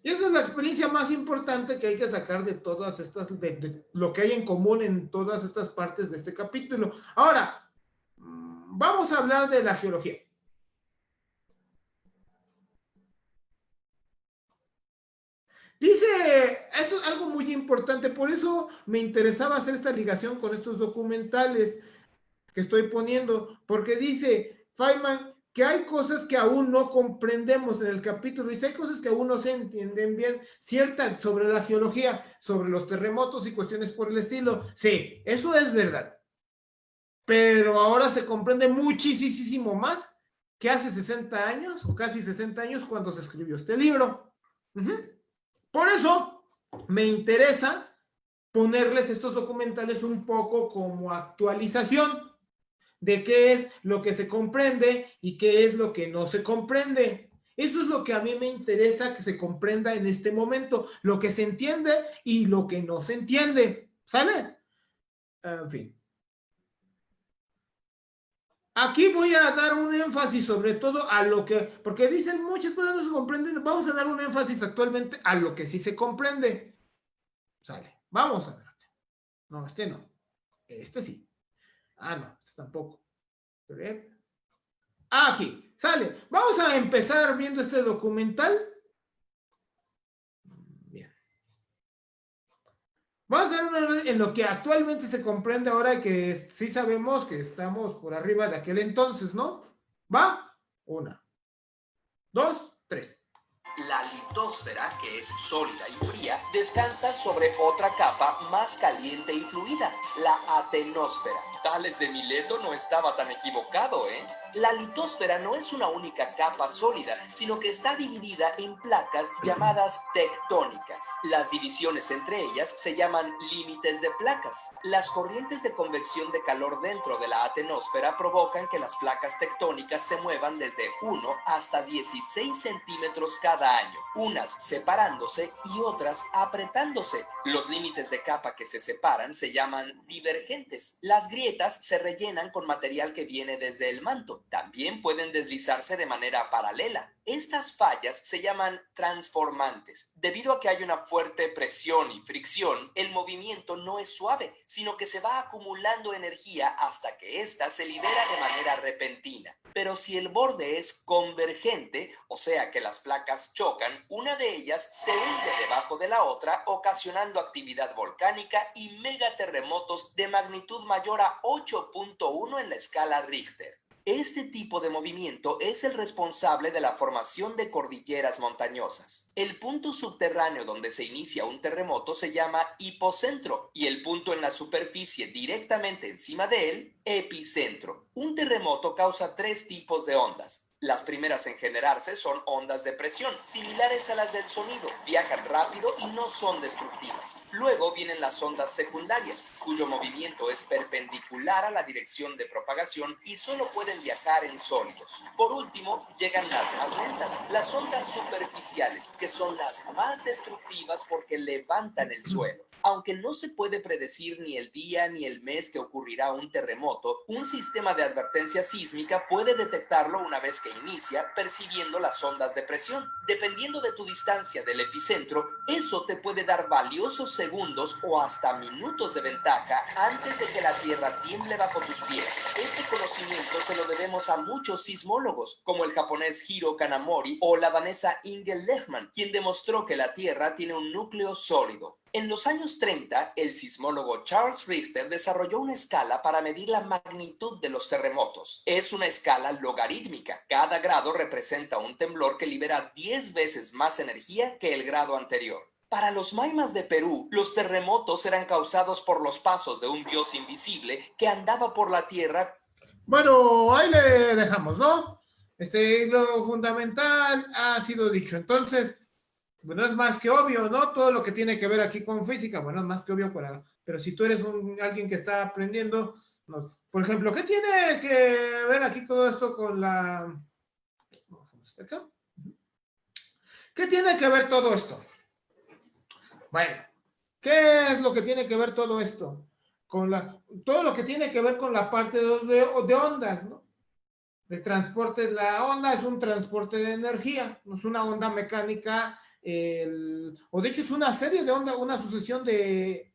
Y esa es la experiencia más importante que hay que sacar de todas estas, de lo que hay en común en todas estas partes de este capítulo. Ahora, vamos a hablar de la geología. Dice, eso es algo muy importante, por eso me interesaba hacer esta ligación con estos documentales que estoy poniendo, porque dice Feynman que hay cosas que aún no comprendemos en el capítulo, y hay cosas que aún no se entienden bien, ciertas sobre la geología, sobre los terremotos y cuestiones por el estilo. Sí, eso es verdad. Pero ahora se comprende muchísimo más que hace 60 años, o casi 60 años, cuando se escribió este libro. Por eso me interesa ponerles estos documentales un poco como actualización de qué es lo que se comprende y qué es lo que no se comprende. Eso es lo que a mí me interesa que se comprenda en este momento, lo que se entiende y lo que no se entiende. ¿Sale? En fin. Aquí voy a dar un énfasis sobre todo a lo que, porque dicen muchas cosas no se comprenden, vamos a dar un énfasis actualmente a lo que sí se comprende. Sale, vamos a ver. No, este no. Este sí. Ah, no, este tampoco. Aquí, sale. Vamos a empezar viendo este documental. Bien. Vamos a dar una en lo que actualmente se comprende ahora que sí sabemos que estamos por arriba de aquel entonces, ¿no? ¿Va? 1, 2, 3. La litosfera, que es sólida y fría, descansa sobre otra capa más caliente y fluida, la atenosfera. Tales de Mileto no estaba tan equivocado, ¿eh? La litosfera no es una única capa sólida, sino que está dividida en placas llamadas tectónicas. Las divisiones entre ellas se llaman límites de placas. Las corrientes de convección de calor dentro de la atenosfera provocan que las placas tectónicas se muevan desde 1 hasta 16 centímetros cada año, unas separándose y otras apretándose. Los límites de capa que se separan se llaman divergentes. Las grietas se rellenan con material que viene desde el manto. También pueden deslizarse de manera paralela. Estas fallas se llaman transformantes. Debido a que hay una fuerte presión y fricción, el movimiento no es suave, sino que se va acumulando energía hasta que ésta se libera de manera repentina. Pero si el borde es convergente, o sea que las placas chocan, una de ellas se hunde debajo de la otra, ocasionando actividad volcánica y megaterremotos de magnitud mayor a 8.1 en la escala Richter. Este tipo de movimiento es el responsable de la formación de cordilleras montañosas. El punto subterráneo donde se inicia un terremoto se llama hipocentro y el punto en la superficie directamente encima de él, epicentro. Un terremoto causa 3 tipos de ondas. Las primeras en generarse son ondas de presión, similares a las del sonido, viajan rápido y no son destructivas. Luego vienen las ondas secundarias, cuyo movimiento es perpendicular a la dirección de propagación y solo pueden viajar en sólidos. Por último, llegan las más lentas, las ondas superficiales, que son las más destructivas porque levantan el suelo. Aunque no se puede predecir ni el día ni el mes que ocurrirá un terremoto, un sistema de advertencia sísmica puede detectarlo una vez que inicia, percibiendo las ondas de presión. Dependiendo de tu distancia del epicentro, eso te puede dar valiosos segundos o hasta minutos de ventaja antes de que la Tierra tiemble bajo tus pies. Ese conocimiento se lo debemos a muchos sismólogos, como el japonés Hiro Kanamori o la danesa Inge Lehmann, quien demostró que la Tierra tiene un núcleo sólido. En los años 30, el sismólogo Charles Richter desarrolló una escala para medir la magnitud de los terremotos. Es una escala logarítmica. Cada grado representa un temblor que libera 10 veces más energía que el grado anterior. Para los Maymas de Perú, los terremotos eran causados por los pasos de un dios invisible que andaba por la tierra. Bueno, ahí le dejamos, ¿no? Lo fundamental ha sido dicho. Entonces, bueno, es más que obvio, ¿no? Todo lo que tiene que ver aquí con física, bueno, es más que obvio, pero si tú eres alguien que está aprendiendo, no, por ejemplo, ¿qué tiene que ver aquí todo esto con la... ¿Qué tiene que ver todo esto? Bueno, ¿qué es lo que tiene que ver todo esto? Todo lo que tiene que ver con la parte de ondas, ¿no? De transporte, la onda es un transporte de energía, no es una onda mecánica, o de hecho es una serie de ondas, una sucesión de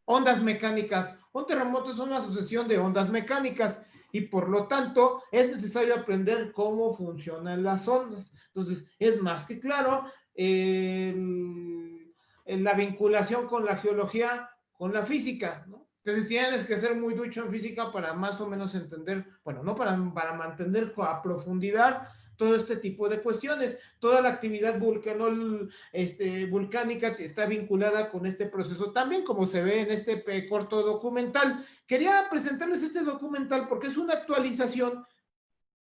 ondas mecánicas. Un terremoto es una sucesión de ondas mecánicas y por lo tanto es necesario aprender cómo funcionan las ondas. Entonces, es más que claro en la vinculación con la geología, con la física, ¿no? Entonces tienes que ser muy ducho en física para más o menos entender, bueno, no para mantener a profundidad todo este tipo de cuestiones. Toda la actividad volcánica está vinculada con este proceso también, como se ve en este corto documental. Quería presentarles este documental porque es una actualización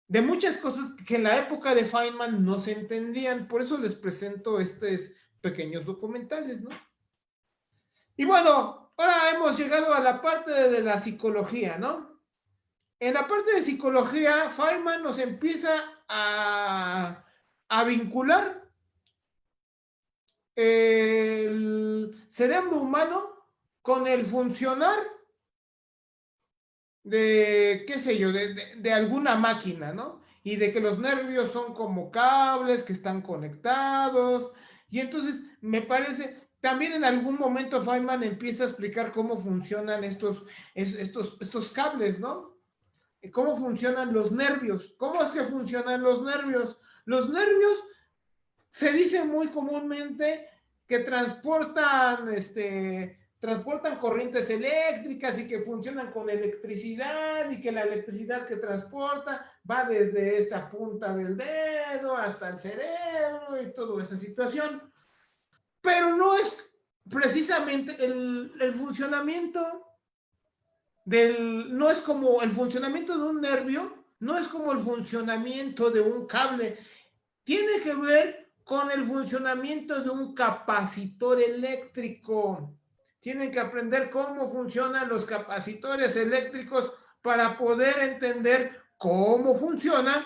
de muchas cosas que en la época de Feynman no se entendían. Por eso les presento estos pequeños documentales, ¿no? Y bueno, ahora hemos llegado a la parte de la psicología, ¿no? En la parte de psicología, Feynman nos empieza a vincular el cerebro humano con el funcionar de, qué sé yo, de alguna máquina, ¿no? Y de que los nervios son como cables que están conectados. Y entonces, me parece, también en algún momento Feynman empieza a explicar cómo funcionan estos cables, ¿no? ¿Cómo funcionan los nervios? ¿Cómo es que funcionan los nervios? Los nervios se dice muy comúnmente que transportan corrientes eléctricas y que funcionan con electricidad y que la electricidad que transporta va desde esta punta del dedo hasta el cerebro y toda esa situación. Pero no es precisamente el funcionamiento no es como el funcionamiento de un nervio, no es como el funcionamiento de un cable. Tiene que ver con el funcionamiento de un capacitor eléctrico. Tienen que aprender cómo funcionan los capacitores eléctricos para poder entender cómo funciona.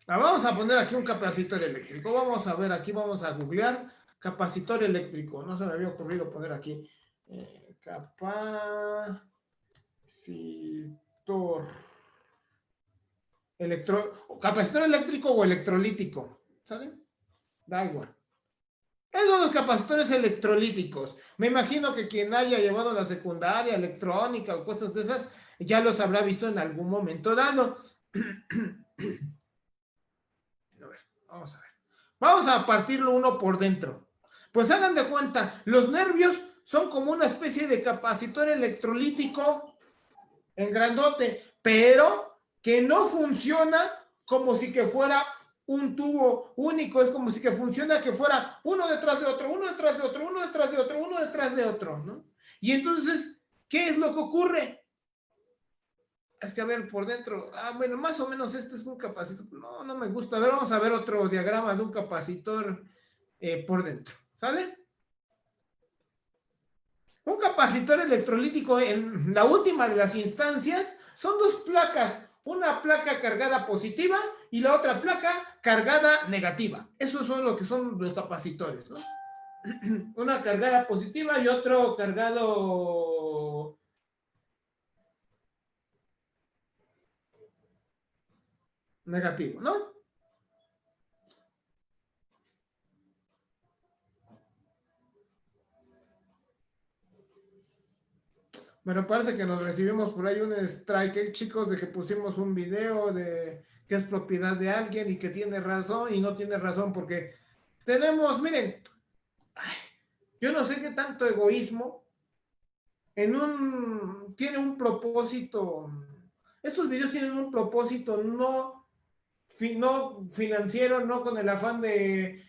Vamos a poner aquí un capacitor eléctrico. Vamos a ver, aquí vamos a googlear capacitor eléctrico. No se me había ocurrido poner aquí. Capacitor capacitor eléctrico o electrolítico. ¿Sale? Da igual. Esos son los capacitores electrolíticos. Me imagino que quien haya llevado la secundaria, electrónica o cosas de esas, ya los habrá visto en algún momento dado. A ver, vamos a ver. Vamos a partirlo uno por dentro. Pues hagan de cuenta, los nervios son como una especie de capacitor electrolítico en grandote, pero que no funciona como si que fuera un tubo único, es como si que funciona que fuera uno detrás de otro, uno detrás de otro, uno detrás de otro, uno detrás de otro, ¿no? Y entonces, ¿qué es lo que ocurre? Es que a ver, por dentro, bueno, más o menos este es un capacitor, no me gusta. A ver, vamos a ver otro diagrama de un capacitor por dentro, ¿sale? Un capacitor electrolítico en la última de las instancias son dos placas, una placa cargada positiva y la otra placa cargada negativa. Esos son lo que son los capacitores, ¿no? Una cargada positiva y otro cargado negativo, ¿no? Bueno, parece que nos recibimos por ahí un strike, chicos, de que pusimos un video de que es propiedad de alguien y que tiene razón y no tiene razón porque tenemos, miren, yo no sé qué tanto egoísmo tiene un propósito. Estos videos tienen un propósito no financiero, no con el afán de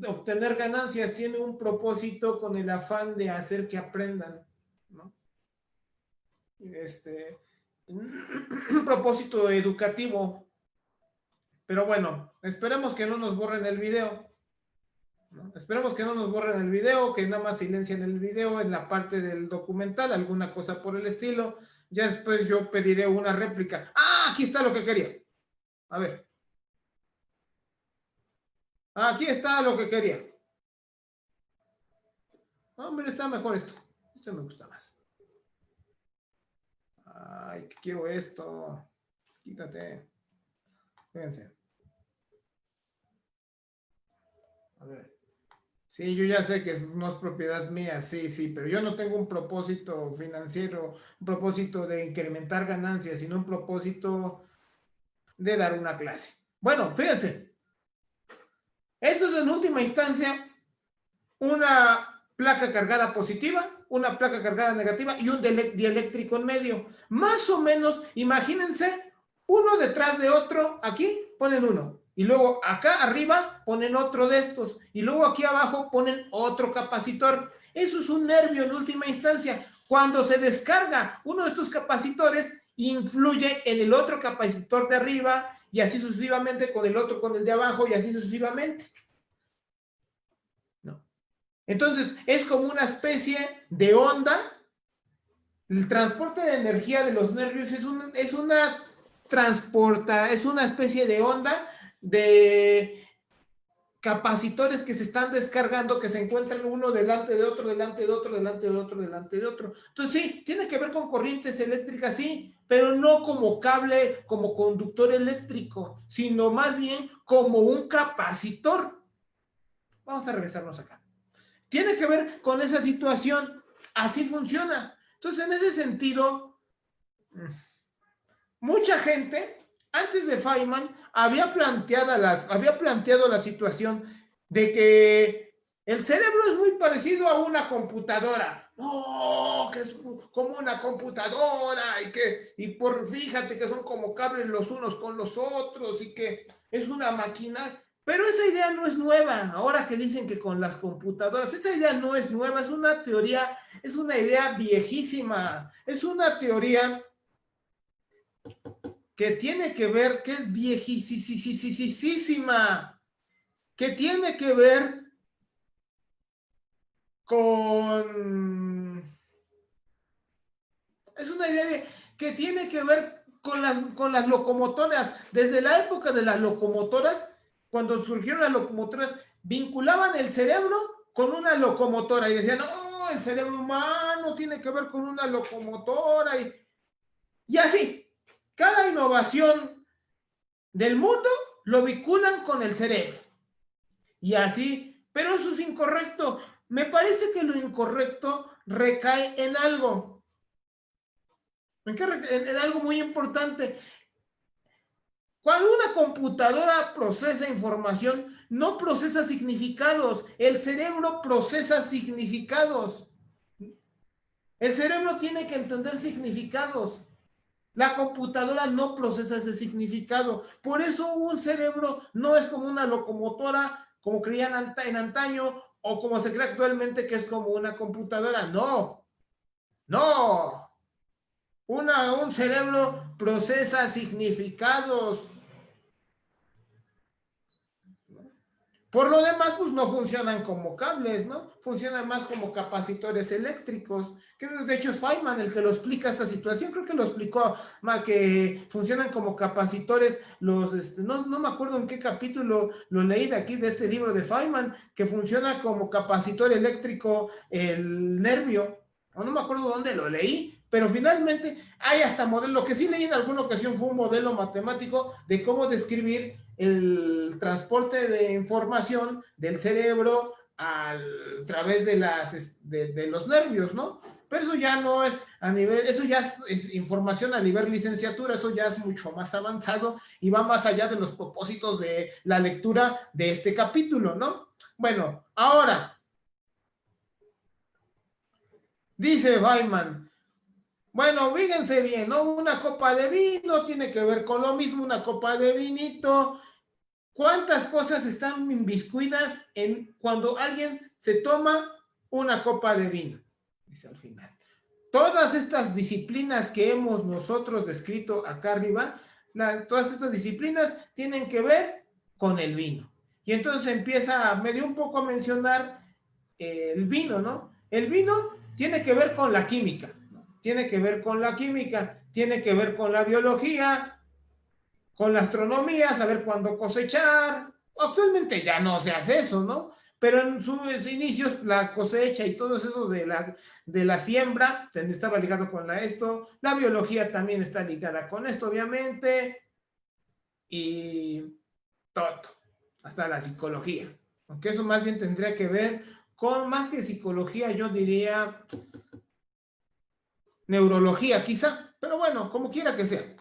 obtener ganancias, tiene un propósito con el afán de hacer que aprendan, ¿no? Un propósito educativo. Pero bueno, esperemos que no nos borren el video, ¿no? Esperemos que no nos borren el video, que nada más silencien el video en la parte del documental, alguna cosa por el estilo. Ya después yo pediré una réplica. Aquí está lo que quería. A ver. Aquí está lo que quería. Mira, está mejor esto. Esto me gusta más. Ay, quiero esto. Quítate. Fíjense. A ver. Sí, yo ya sé que no es propiedad mía, sí, pero yo no tengo un propósito financiero, un propósito de incrementar ganancias, sino un propósito de dar una clase. Bueno, fíjense. Esto es en última instancia una placa cargada positiva, una placa cargada negativa y un dieléctrico en medio. Más o menos, imagínense, uno detrás de otro, aquí ponen uno, y luego acá arriba ponen otro de estos, y luego aquí abajo ponen otro capacitor. Eso es un nervio en última instancia. Cuando se descarga uno de estos capacitores, influye en el otro capacitor de arriba, y así sucesivamente con el otro, con el de abajo, y así sucesivamente. Entonces, es como una especie de onda. El transporte de energía de los nervios es una especie de onda de capacitores que se están descargando, que se encuentran uno delante de otro, delante de otro, delante de otro, delante de otro. Entonces, sí, tiene que ver con corrientes eléctricas, sí, pero no como cable, como conductor eléctrico, sino más bien como un capacitor. Vamos a regresarnos acá. Tiene que ver con esa situación. Así funciona. Entonces, en ese sentido, mucha gente, antes de Feynman, había planteado la situación de que el cerebro es muy parecido a una computadora. No, que es como una computadora fíjate que son como cables los unos con los otros y que es una máquina. Pero esa idea no es nueva. Ahora que dicen que con las computadoras, esa idea no es nueva, es una teoría, es una idea viejísima, es una teoría que tiene que ver, que es viejísima, que tiene que ver con... Es una idea que tiene que ver con las locomotoras. Desde la época de las locomotoras, cuando surgieron las locomotoras, vinculaban el cerebro con una locomotora y decían, no, el cerebro humano tiene que ver con una locomotora y así. Cada innovación del mundo lo vinculan con el cerebro. Y así, pero eso es incorrecto. Me parece que lo incorrecto recae en algo. En algo muy importante. Cuando una computadora procesa información, no procesa significados. El cerebro procesa significados. El cerebro tiene que entender significados. La computadora no procesa ese significado. Por eso un cerebro no es como una locomotora, como creían en antaño, o como se cree actualmente que es como una computadora. No, no. Un cerebro procesa significados. Por lo demás, pues no funcionan como cables, ¿no? Funcionan más como capacitores eléctricos. De hecho, es Feynman el que lo explica esta situación. Creo que lo explicó más que funcionan como capacitores. No me acuerdo en qué capítulo lo leí de aquí, de este libro de Feynman, que funciona como capacitor eléctrico el nervio. No me acuerdo dónde lo leí, pero finalmente hay hasta modelo. Lo que sí leí en alguna ocasión fue un modelo matemático de cómo describir el transporte de información del cerebro a través de los nervios, ¿no? Pero eso ya no es a nivel, eso ya es información a nivel licenciatura, eso ya es mucho más avanzado y va más allá de los propósitos de la lectura de este capítulo, ¿no? Bueno, ahora, dice Feynman, bueno, fíjense bien, ¿no? Una copa de vino tiene que ver con lo mismo, una copa de vinito. ¿Cuántas cosas están inmiscuidas en cuando alguien se toma una copa de vino? Dice al final. Todas estas disciplinas que hemos nosotros descrito acá arriba, todas estas disciplinas tienen que ver con el vino. Y entonces me dio un poco a mencionar el vino, ¿no? El vino tiene que ver con la química, ¿no? Tiene que ver con la química, tiene que ver con la biología, con la astronomía, saber cuándo cosechar. Actualmente ya no se hace eso, ¿no? Pero en sus inicios la cosecha y todo eso de la siembra estaba ligado con esto. La biología también está ligada con esto, obviamente. Y todo, hasta la psicología. Aunque eso más bien tendría que ver con, más que psicología, yo diría neurología quizá. Pero bueno, como quiera que sea.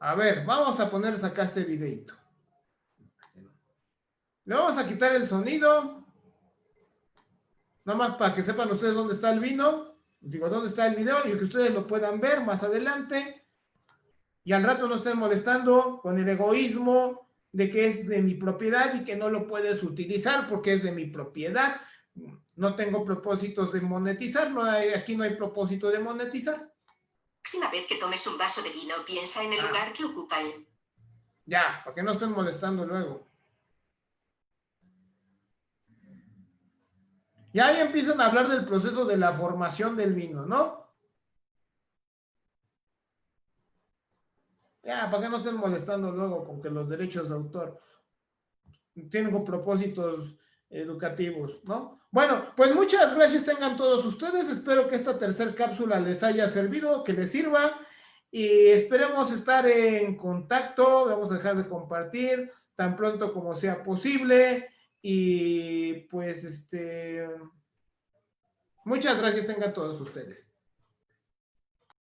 A ver, vamos a poner acá este videito. Le vamos a quitar el sonido. Nada más para que sepan ustedes dónde está el vino. Digo, dónde está el video y que ustedes lo puedan ver más adelante. Y al rato no estén molestando con el egoísmo de que es de mi propiedad y que no lo puedes utilizar porque es de mi propiedad. No tengo propósitos de monetizar. Aquí no hay propósito de monetizar. Próxima vez que tomes un vaso de vino, piensa en el lugar que ocupa él. Ya, para que no estén molestando luego. Y ahí empiezan a hablar del proceso de la formación del vino, ¿no? Ya, para que no estén molestando luego con que los derechos de autor tienen propósitos educativos, ¿no? Bueno, pues muchas gracias tengan todos ustedes. Espero que esta tercera cápsula les haya servido, que les sirva. Y esperemos estar en contacto. Vamos a dejar de compartir tan pronto como sea posible. Y pues, muchas gracias tengan todos ustedes.